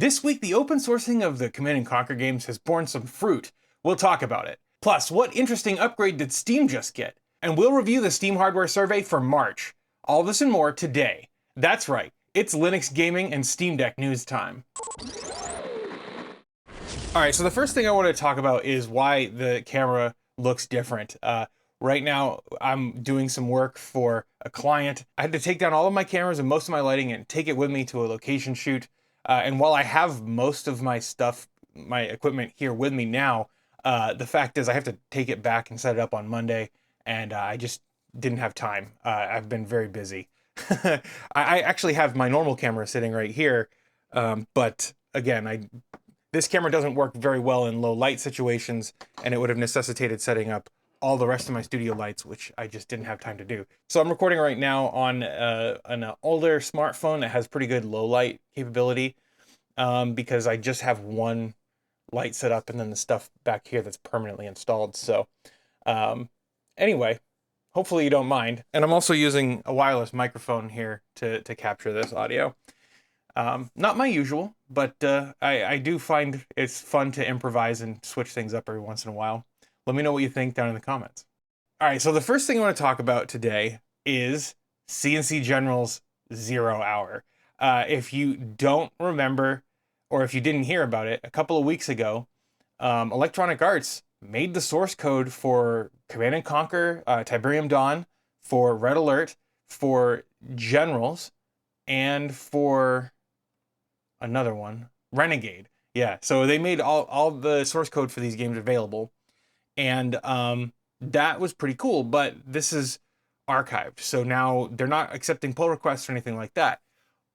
This week, the open sourcing of the Command & Conquer games has borne some fruit. We'll talk about it. Plus, what interesting upgrade did Steam just get? And we'll review the Steam hardware survey for March. All this and more today. That's right, it's Linux gaming and Steam Deck news time. Alright, so the first thing I want to talk about is why the camera looks different. Right now, I'm doing some work for a client. I had to take down all of my cameras and most of my lighting and take it with me to a location shoot. And while I have most of my stuff, my equipment here with me now, the fact is I have to take it back and set it up on Monday, and I just didn't have time. I've been very busy. I actually have my normal camera sitting right here, but again, this camera doesn't work very well in low light situations, and it would have necessitated setting up all the rest of my studio lights, which I just didn't have time to do. So I'm recording right now on an older smartphone that has pretty good low light capability, because I just have one light set up and then the stuff back here that's permanently installed. So anyway, hopefully you don't mind. And I'm also using a wireless microphone here to capture this audio. Not my usual, but I do find it's fun to improvise and switch things up every once in a while. Let me know what you think down in the comments. All right, so the first thing I want to talk about today is C&C Generals 0 Hour. If you don't remember, or if you didn't hear about it, a couple of weeks ago, Electronic Arts made the source code for Command & Conquer, Tiberium Dawn, for Red Alert, for Generals, and for another one, Renegade. Yeah, so they made all the source code for these games available. And that was pretty cool, but this is archived. So now they're not accepting pull requests or anything like that.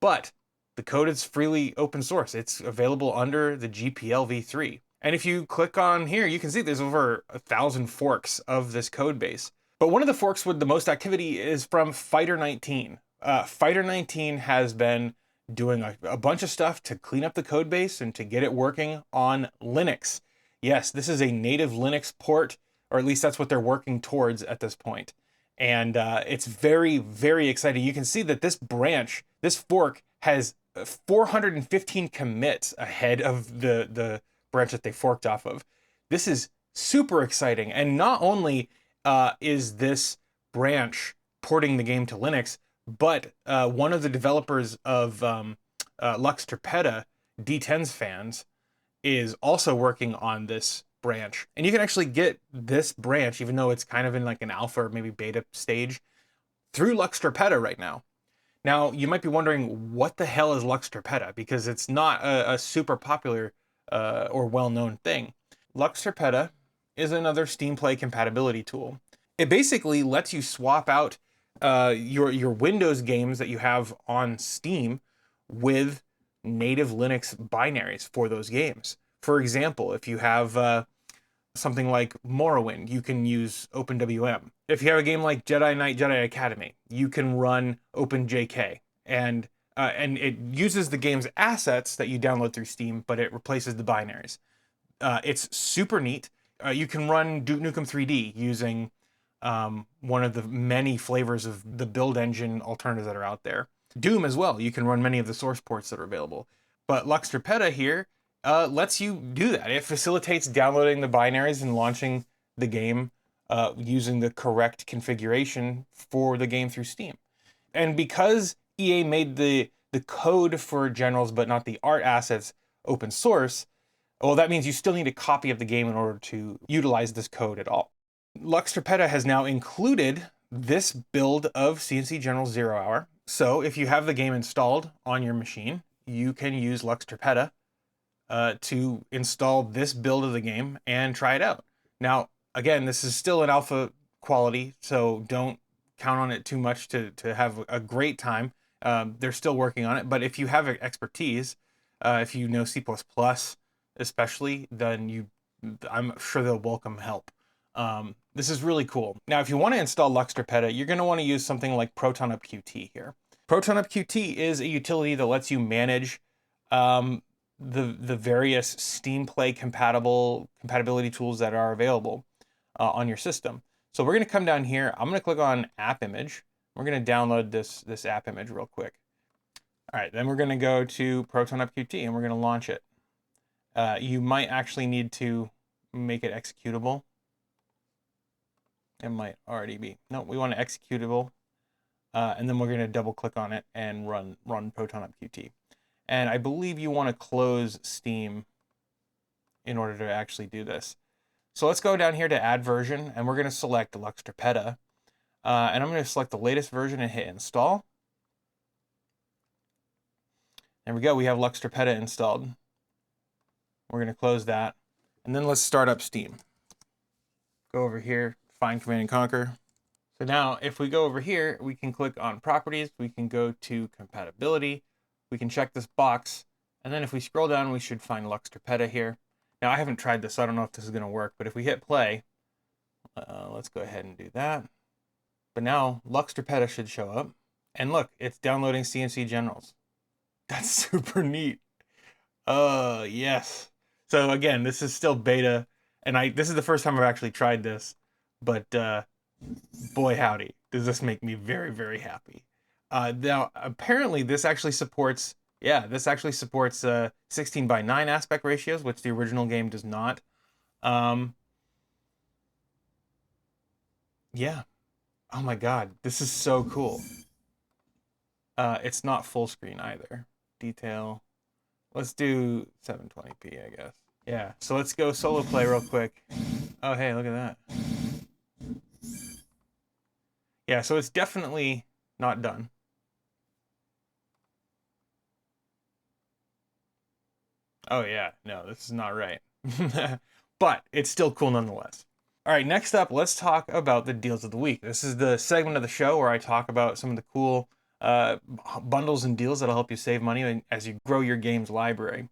But the code is freely open source. It's available under the GPL v3. And if you click on here, you can see there's over 1,000 forks of this code base. But one of the forks with the most activity is from Fighter 19. Fighter 19 has been doing a bunch of stuff to clean up the code base and to get it working on Linux. Yes, this is a native Linux port, or at least that's what they're working towards at this point. And it's very, very exciting. You can see that this branch, this fork, has 415 commits ahead of the branch that they forked off of. This is super exciting. And not only is this branch porting the game to Linux, but one of the developers of Luxtorpeda, D10's fans, is also working on this branch. And you can actually get this branch, even though it's kind of in like an alpha or maybe beta stage, through Luxtorpeda right now. Now, you might be wondering, what the hell is Luxtorpeda? Because it's not a super popular or well-known thing. Luxtorpeda is another Steam Play compatibility tool. It basically lets you swap out your Windows games that you have on Steam with native Linux binaries for those games. For example, if you have something like Morrowind, you can use OpenWM. If you have a game like Jedi Knight Jedi Academy, you can run OpenJK. And it uses the game's assets that you download through Steam, but it replaces the binaries. It's super neat. You can run Duke Nukem 3D using one of the many flavors of the build engine alternatives that are out there. Doom as well, you can run many of the source ports that are available. But Luxtorpeda here lets you do that. It facilitates downloading the binaries and launching the game using the correct configuration for the game through Steam. And because EA made the code for Generals but not the art assets open source, well, that means you still need a copy of the game in order to utilize this code at all. Luxtorpeda has now included this build of C&C Generals 0 Hour. So if you have the game installed on your machine, you can use Luxtorpeda to install this build of the game and try it out. Now, again, this is still an alpha quality, so don't count on it too much to have a great time. They're still working on it, but if you have expertise, if you know C++ especially, then I'm sure they'll welcome help. This is really cool. Now, if you want to install Luxtorpeda, you're going to want to use something like ProtonUp-QT here. ProtonUp-QT is a utility that lets you manage the various Steam Play compatibility tools that are available on your system. So we're going to come down here. I'm going to click on App Image. We're going to download this app image real quick. All right, then we're going to go to ProtonUp-QT and we're going to launch it. You might actually need to make it executable. It might already be. No, we want it executable. And then we're going to double click on it and run ProtonUp-QT. And I believe you want to close Steam in order to actually do this. So let's go down here to add version, and we're going to select Luxtorpeda. And I'm going to select the latest version and hit install. There we go, we have Luxtorpeda installed. We're going to close that. And then let's start up Steam. Go over here, find Command and Conquer. So now if we go over here, we can click on properties, we can go to compatibility, we can check this box, and then if we scroll down, we should find Luxtorpeda here. Now I haven't tried this, so I don't know if this is going to work, but if we hit play, let's go ahead and do that. But now Luxtorpeda should show up, and look, it's downloading C&C Generals. That's super neat. Yes. So again, this is still beta, and this is the first time I've actually tried this, but boy howdy, does this make me very, very happy. Now, apparently this actually supports, 16:9 aspect ratios, which the original game does not. Yeah. Oh my God, this is so cool. It's not full screen either. Detail. Let's do 720p, I guess. Yeah, so let's go solo play real quick. Oh, hey, look at that. Yeah, so it's definitely not done. Oh yeah, no, this is not right. But it's still cool nonetheless. All right, next up, let's talk about the deals of the week. This is the segment of the show where I talk about some of the cool bundles and deals that'll help you save money as you grow your games library.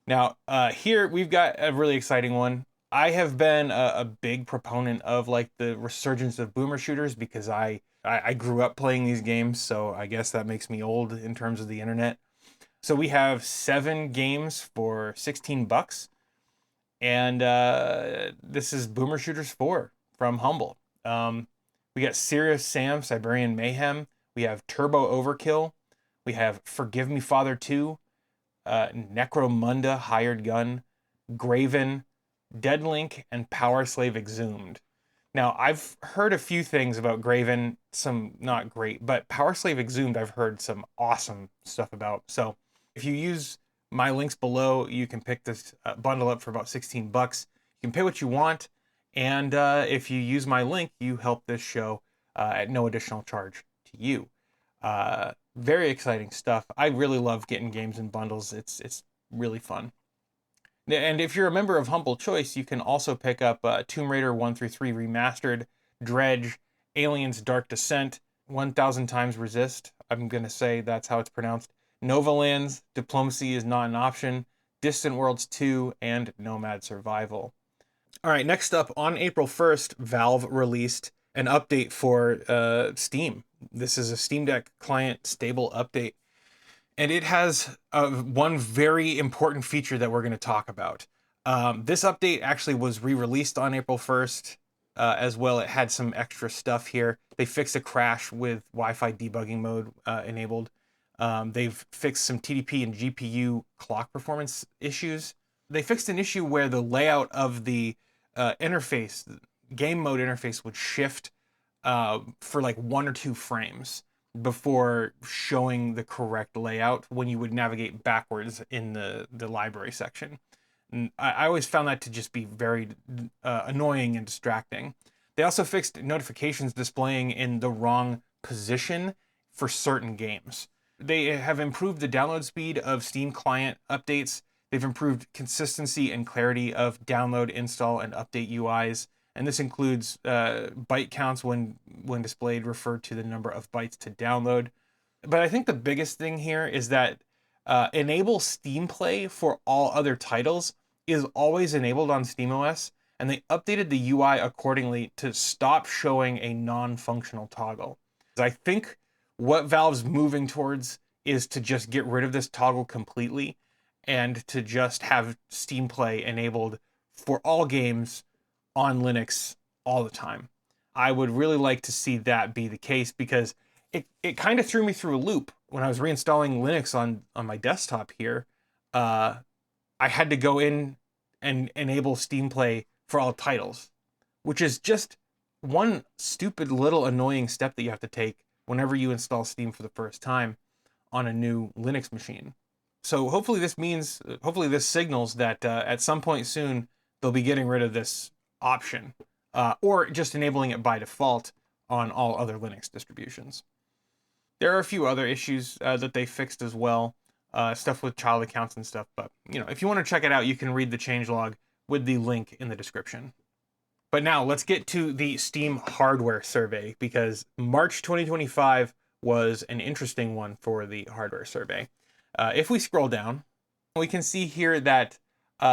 Now, here we've got a really exciting one. I have been a big proponent of like the resurgence of boomer shooters because I grew up playing these games, so I guess that makes me old in terms of the internet. So we have 7 games for $16, and this is Boomer Shooters 4 from Humble. We got Serious Sam, Siberian Mayhem. We have Turbo Overkill. We have Forgive Me Father 2, Necromunda Hired Gun, Graven, Deadlink, and Power Slave Exhumed. Now, I've heard a few things about Graven, some not great, but Power Slave Exhumed I've heard some awesome stuff about. So if you use my links below, you can pick this bundle up for about $16. You can pay what you want, and if you use my link, you help this show at no additional charge to you. Very exciting stuff. I really love getting games in bundles. It's really fun. And if you're a member of Humble Choice, you can also pick up Tomb Raider 1 through 3 Remastered, Dredge, Aliens Dark Descent, 1000 Times Resist. I'm going to say that's how it's pronounced. Novalands, Diplomacy is Not an Option, Distant Worlds 2, and Nomad Survival. All right, next up, on April 1st, Valve released an update for Steam. This is a Steam Deck client stable update. And it has one very important feature that we're going to talk about. This update actually was re-released on April 1st as well. It had some extra stuff here. They fixed a crash with Wi-Fi debugging mode enabled. They've fixed some TDP and GPU clock performance issues. They fixed an issue where the layout of the interface, game mode interface, would shift for like 1 or 2 frames before showing the correct layout when you would navigate backwards in the library section. And I always found that to just be very annoying and distracting. They also fixed notifications displaying in the wrong position for certain games. They have improved the download speed of Steam client updates. They've improved consistency and clarity of download, install, and update UIs. And this includes byte counts when displayed referred to the number of bytes to download. But I think the biggest thing here is that enable Steam Play for all other titles is always enabled on SteamOS, and they updated the UI accordingly to stop showing a non-functional toggle. I think what Valve's moving towards is to just get rid of this toggle completely and to just have Steam Play enabled for all games on Linux all the time. I would really like to see that be the case because it kind of threw me through a loop when I was reinstalling Linux on my desktop here, I had to go in and enable Steam Play for all titles, which is just one stupid little annoying step that you have to take whenever you install Steam for the first time on a new Linux machine. So hopefully this signals that at some point soon they'll be getting rid of this option, or just enabling it by default on all other Linux distributions. There are a few other issues that they fixed as well, stuff with child accounts and stuff, but if you want to check it out, you can read the changelog with the link in the description. But now let's get to the Steam hardware survey, because March 2025 was an interesting one for the hardware survey. If we scroll down, we can see here that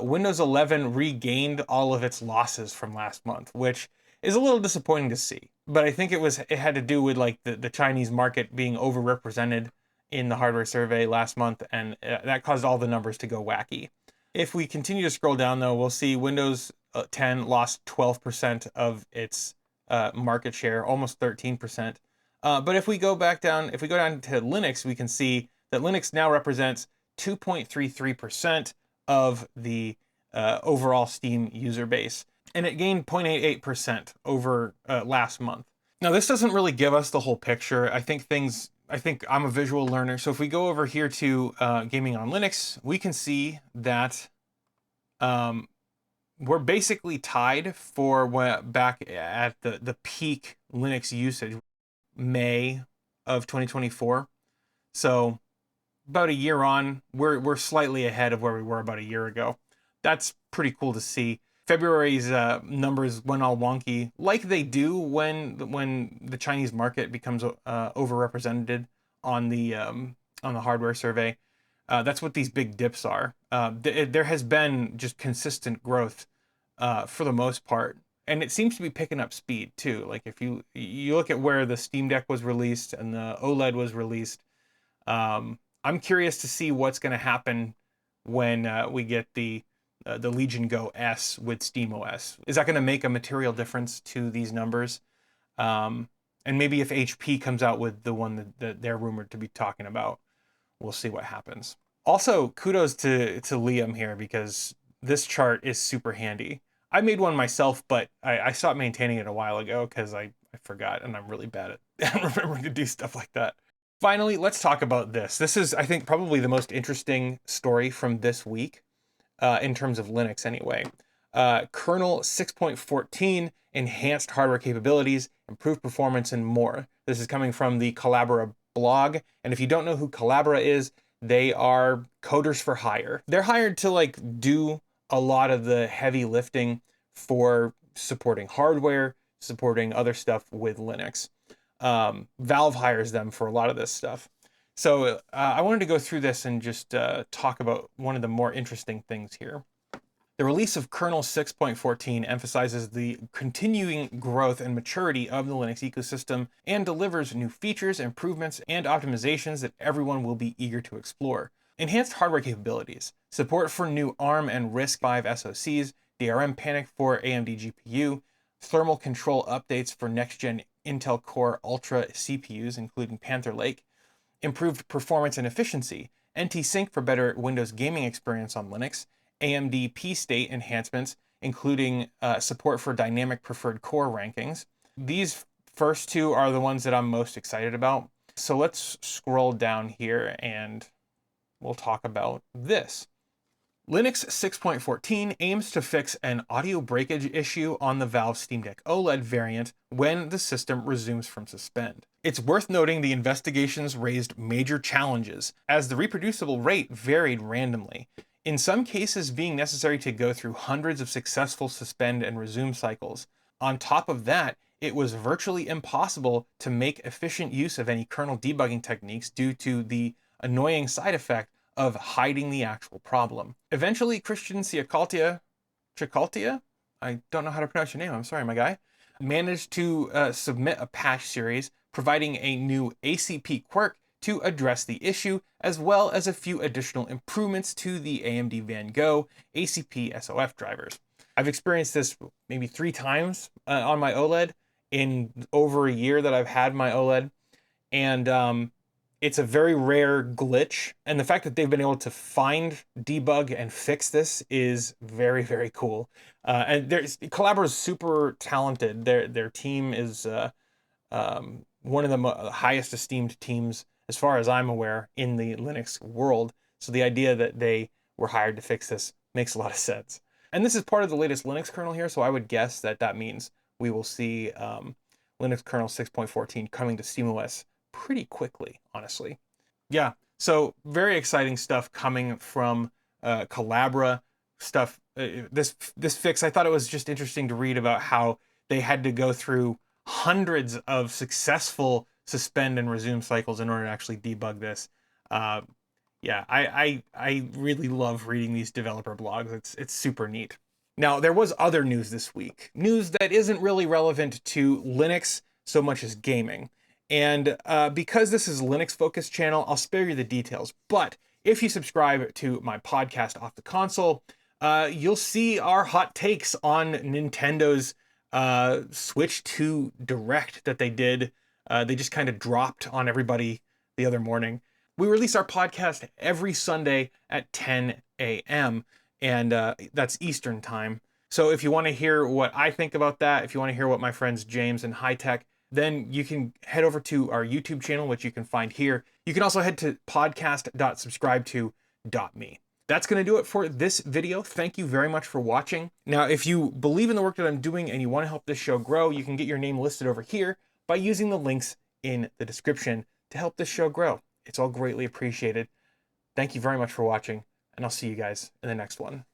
Windows 11 regained all of its losses from last month, which is a little disappointing to see. But I think it had to do with like the Chinese market being overrepresented in the hardware survey last month, and that caused all the numbers to go wacky. If we continue to scroll down, though, we'll see Windows 10 lost 12% of its market share, almost 13%. But if we go down to Linux, we can see that Linux now represents 2.33% of the overall Steam user base, and it gained 0.88% over last month. Now, this doesn't really give us the whole picture. I think I'm a visual learner, so if we go over here to Gaming on Linux, we can see that we're basically tied for back at the peak Linux usage, May of 2024. So about a year on, we're slightly ahead of where we were about a year ago. That's pretty cool to see. February's numbers went all wonky, like they do when the Chinese market becomes overrepresented on the hardware survey. That's what these big dips are. There has been just consistent growth for the most part, and it seems to be picking up speed too. Like if you look at where the Steam Deck was released and the OLED was released, I'm curious to see what's going to happen when we get the Legion Go S with SteamOS. Is that going to make a material difference to these numbers? And maybe if HP comes out with the one that they're rumored to be talking about, we'll see what happens. Also, kudos to Liam here, because this chart is super handy. I made one myself, but I stopped maintaining it a while ago because I forgot, and I'm really bad at remembering to do stuff like that. Finally, let's talk about this. This is, I think, probably the most interesting story from this week, in terms of Linux anyway. Kernel 6.14, enhanced hardware capabilities, improved performance, and more. This is coming from the Collabora blog, and if you don't know who Collabora is, they are coders for hire. They're hired to like do a lot of the heavy lifting for supporting hardware, supporting other stuff with Linux. Valve hires them for a lot of this stuff. So I wanted to go through this and just talk about one of the more interesting things here. The release of Kernel 6.14 emphasizes the continuing growth and maturity of the Linux ecosystem and delivers new features, improvements, and optimizations that everyone will be eager to explore. Enhanced hardware capabilities, support for new ARM and RISC-V SoCs, DRM panic for AMD GPU, thermal control updates for next-gen Intel Core Ultra CPUs, including Panther Lake, improved performance and efficiency, NT-Sync for better Windows gaming experience on Linux, AMD P-State enhancements, including support for dynamic preferred core rankings. These first two are the ones that I'm most excited about. So let's scroll down here and we'll talk about this. Linux 6.14 aims to fix an audio breakage issue on the Valve Steam Deck OLED variant when the system resumes from suspend. It's worth noting the investigations raised major challenges, as the reproducible rate varied randomly, in some cases being necessary to go through hundreds of successful suspend and resume cycles. On top of that, it was virtually impossible to make efficient use of any kernel debugging techniques due to the annoying side effect of hiding the actual problem. Eventually, Christian Ciacaltia, I don't know how to pronounce your name, I'm sorry, my guy, managed to submit a patch series providing a new ACP quirk to address the issue, as well as a few additional improvements to the AMD Van Gogh ACP SOF drivers. I've experienced this maybe 3 times on my OLED in over a year that I've had my OLED, and It's a very rare glitch, and the fact that they've been able to find, debug, and fix this is very, very cool. And Collabora is super talented. Their team is one of the highest esteemed teams, as far as I'm aware, in the Linux world. So the idea that they were hired to fix this makes a lot of sense. And this is part of the latest Linux kernel here, so I would guess that that means we will see Linux kernel 6.14 coming to SteamOS pretty quickly, honestly. Yeah, so very exciting stuff coming from Collabora stuff. This fix, I thought it was just interesting to read about how they had to go through hundreds of successful suspend and resume cycles in order to actually debug this. Yeah, I really love reading these developer blogs. It's super neat. Now, there was other news this week. News that isn't really relevant to Linux so much as gaming. And because this is a Linux-focused channel, I'll spare you the details. But if you subscribe to my podcast, Off the Console, you'll see our hot takes on Nintendo's Switch 2 Direct that they did. They just kind of dropped on everybody the other morning. We release our podcast every Sunday at 10 a.m. and that's Eastern time. So if you want to hear what I think about that, if you want to hear what my friends James and High Tech, then you can head over to our YouTube channel, which you can find here. You can also head to podcast.subscribето.me. That's going to do it for this video. Thank you very much for watching. Now, if you believe in the work that I'm doing and you want to help this show grow, you can get your name listed over here by using the links in the description to help this show grow. It's all greatly appreciated. Thank you very much for watching, and I'll see you guys in the next one.